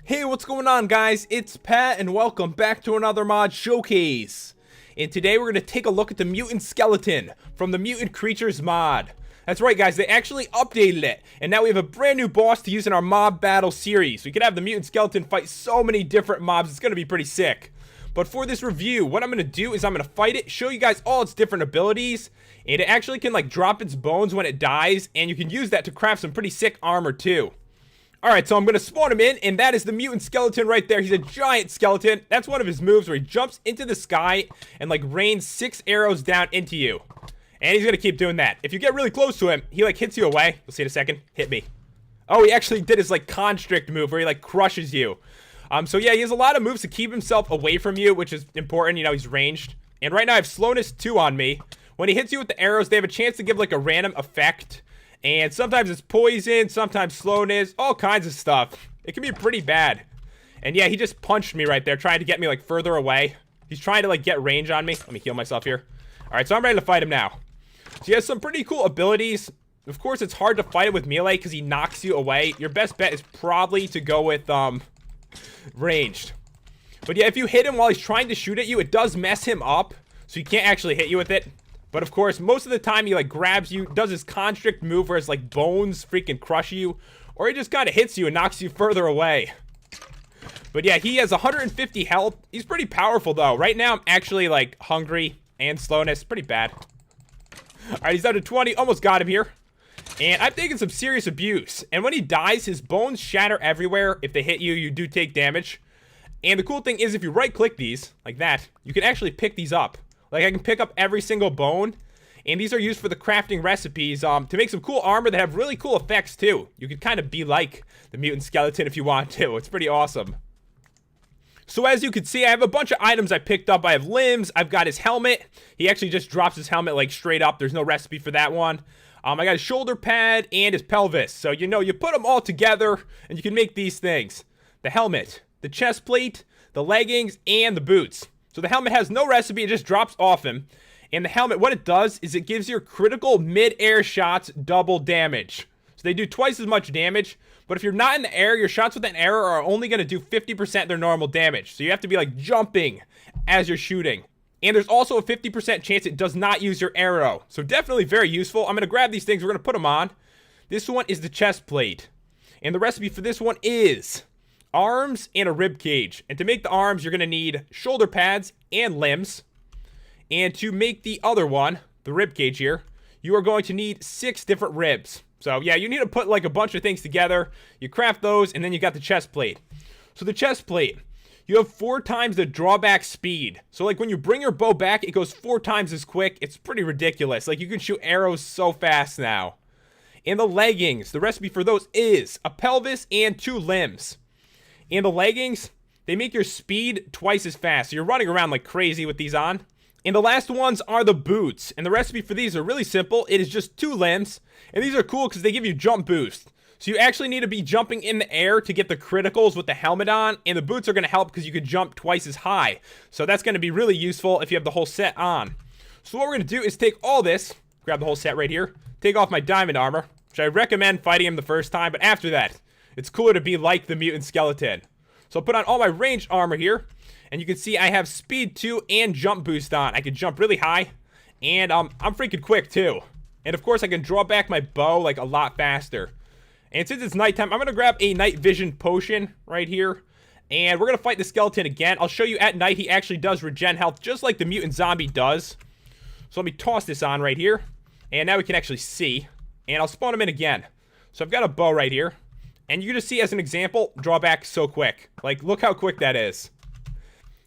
Hey, what's going on, guys? It's Pat, and welcome back to another mod showcase. And today we're going to take a look at the Mutant Skeleton from the Mutant Creatures mod. That's right, guys, they actually updated it, and now we have a brand new boss to use in our mob battle series. We could have the Mutant Skeleton fight so many different mobs, it's going to be pretty sick. But for this review, what I'm going to do is I'm going to fight it, show you guys all its different abilities, and it actually can, like, drop its bones when it dies, and you can use that to craft some pretty sick armor, too. Alright, so I'm going to spawn him in, and that is the Mutant Skeleton right there. He's a giant skeleton. That's one of his moves where he jumps into the sky and, like, rains 6 arrows down into you. And he's going to keep doing that. If you get really close to him, he, like, hits you away. You'll see in a second. Hit me. Oh, he actually did his, like, constrict move where he, like, crushes you. So, yeah, he has a lot of moves to keep himself away from you, which is important. You know, he's ranged. And right now I have slowness 2 on me. When he hits you with the arrows, they have a chance to give, like, a random effect. And sometimes it's poison, sometimes slowness, all kinds of stuff. It can be pretty bad. And yeah, he just punched me right there, trying to get me, like, further away. He's trying to, like, get range on me. Let me heal myself here. Alright, so I'm ready to fight him now. So he has some pretty cool abilities. Of course, it's hard to fight it with melee because he knocks you away. Your best bet is probably to go with, ranged. But yeah, if you hit him while he's trying to shoot at you, it does mess him up. So he can't actually hit you with it. But of course, most of the time he, like, grabs you, does his constrict move where his, like, bones freaking crush you, or he just kind of hits you and knocks you further away. But yeah, he has 150 health. He's pretty powerful, though. Right now, I'm actually, like, hungry and slowness. Pretty bad. Alright, he's down to 20. Almost got him here. And I'm taking some serious abuse. And when he dies, his bones shatter everywhere. If they hit you, you do take damage. And the cool thing is, if you right-click these, like that, you can actually pick these up. Like, I can pick up every single bone, and these are used for the crafting recipes to make some cool armor that have really cool effects, too. You could kind of be like the Mutant Skeleton if you want to. It's pretty awesome. So as you can see, I have a bunch of items I picked up. I have limbs. I've got his helmet. He actually just drops his helmet, like, straight up. There's no recipe for that one. I got his shoulder pad and his pelvis. So, you know, you put them all together, and you can make these things. The helmet, the chest plate, the leggings, and the boots. So the helmet has no recipe, it just drops off him. And the helmet, what it does is it gives your critical mid-air shots double damage. So they do twice as much damage, but if you're not in the air, your shots with an arrow are only going to do 50% their normal damage. So you have to be, like, jumping as you're shooting. And there's also a 50% chance it does not use your arrow. So definitely very useful. I'm going to grab these things, we're going to put them on. This one is the chest plate. And the recipe for this one is arms and a rib cage. And to make the arms, you're going to need shoulder pads and limbs. And to make the other one, the rib cage here, you are going to need 6 different ribs. So yeah, you need to put, like, a bunch of things together. You craft those, and then you got the chest plate. So the chest plate, you have 4 times the drawback speed. So, like, when you bring your bow back, it goes 4 times as quick. It's pretty ridiculous. Like, you can shoot arrows so fast now. And the leggings, the recipe for those is a pelvis and 2 limbs. And the leggings, they make your speed twice as fast. So you're running around like crazy with these on. And the last ones are the boots. And the recipe for these are really simple. It is just 2 limbs. And these are cool because they give you jump boost. So you actually need to be jumping in the air to get the criticals with the helmet on. And the boots are going to help because you could jump twice as high. So that's going to be really useful if you have the whole set on. So what we're going to do is take all this, grab the whole set right here, take off my diamond armor, which I recommend fighting him the first time. But after that, it's cooler to be like the Mutant Skeleton. So I'll put on all my ranged armor here. And you can see I have speed 2 and jump boost on. I can jump really high. And I'm freaking quick too. And of course I can draw back my bow, like, a lot faster. And since it's nighttime, I'm going to grab a night vision potion right here. And we're going to fight the skeleton again. I'll show you at night he actually does regen health just like the mutant zombie does. So let me toss this on right here. And now we can actually see. And I'll spawn him in again. So I've got a bow right here. And you can just see as an example, draw back so quick. Like, look how quick that is.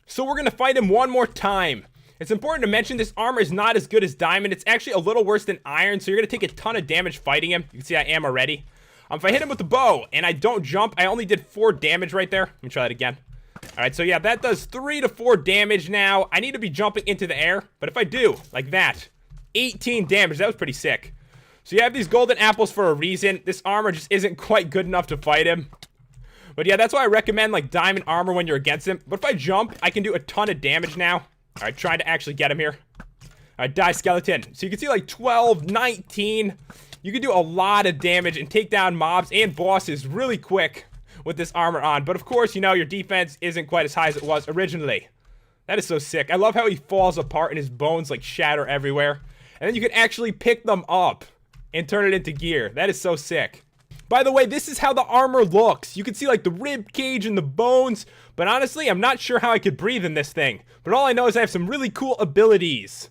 So we're going to fight him one more time. It's important to mention this armor is not as good as diamond. It's actually a little worse than iron, so you're going to take a ton of damage fighting him. You can see I am already. If I hit him with the bow and I don't jump, I only did 4 damage right there. Let me try that again. Alright, so yeah, that does 3 to 4 damage now. I need to be jumping into the air, but if I do, like that, 18 damage. That was pretty sick. So you have these golden apples for a reason. This armor just isn't quite good enough to fight him. But yeah, that's why I recommend, like, diamond armor when you're against him. But if I jump, I can do a ton of damage now. Alright, trying to actually get him here. Alright, die skeleton. So you can see, like, 12, 19. You can do a lot of damage and take down mobs and bosses really quick with this armor on. But of course, you know, your defense isn't quite as high as it was originally. That is so sick. I love how he falls apart and his bones like shatter everywhere. And then you can actually pick them up and turn it into gear. That is so sick. By the way, this is how the armor looks. You can see like the rib cage and the bones. But honestly, I'm not sure how I could breathe in this thing. But all I know is I have some really cool abilities.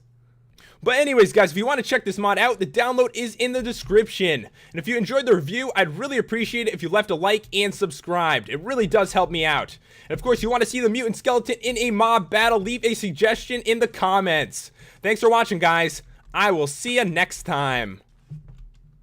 But anyways, guys, if you want to check this mod out, the download is in the description. And if you enjoyed the review, I'd really appreciate it if you left a like and subscribed. It really does help me out. And of course, if you want to see the mutant skeleton in a mob battle, leave a suggestion in the comments. Thanks for watching, guys. I will see you next time.